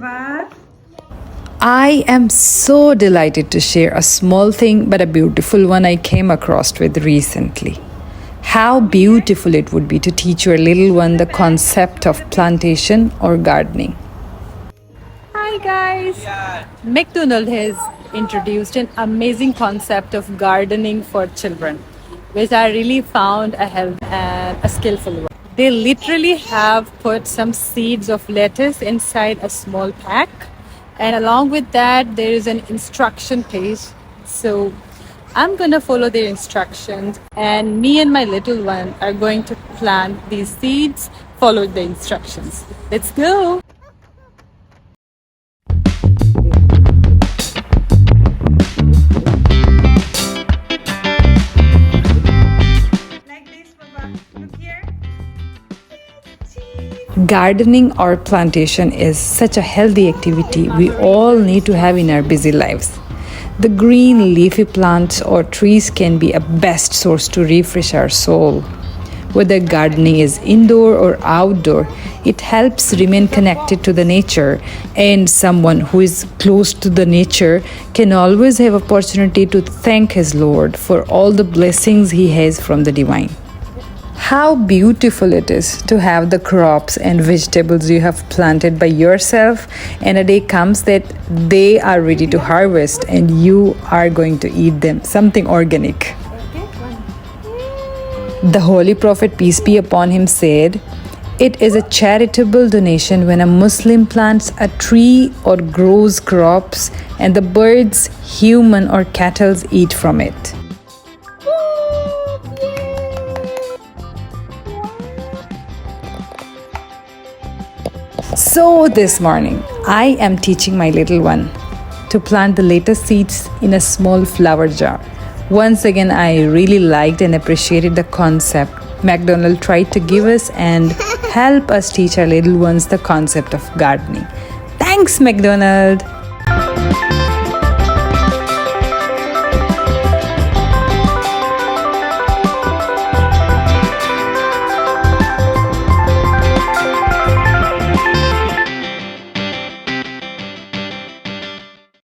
Baba. I am so delighted to share a small thing but a beautiful one I came across with recently. How beautiful it would be to teach your little one the concept of plantation or gardening. Hi guys! Macdonald has introduced an amazing concept of gardening for children, which I really found a help and a skillful one. They literally have put some seeds of lettuce inside a small pack, and along with that, there is an instruction page. So I'm gonna follow their instructions, and me and my little one are going to plant these seeds, follow the instructions. Let's go! Like this, Baba. Look here. Gardening or plantation is such a healthy activity we all need to have in our busy lives. The green leafy plants or trees can be a best source to refresh our soul. Whether gardening is indoor or outdoor, it helps remain connected to the nature, and someone who is close to the nature can always have opportunity to thank his Lord for all the blessings he has from the divine. How beautiful it is to have the crops and vegetables you have planted by yourself, and a day comes that they are ready to harvest and you are going to eat them, something organic. The Holy Prophet, peace be upon him, said, "It is a charitable donation when a Muslim plants a tree or grows crops and the birds, human or cattle eat from it." So this morning, I am teaching my little one to plant the lettuce seeds in a small flower jar. Once again, I really liked and appreciated the concept Macdonald tried to give us and help us teach our little ones the concept of gardening. Thanks, Macdonald!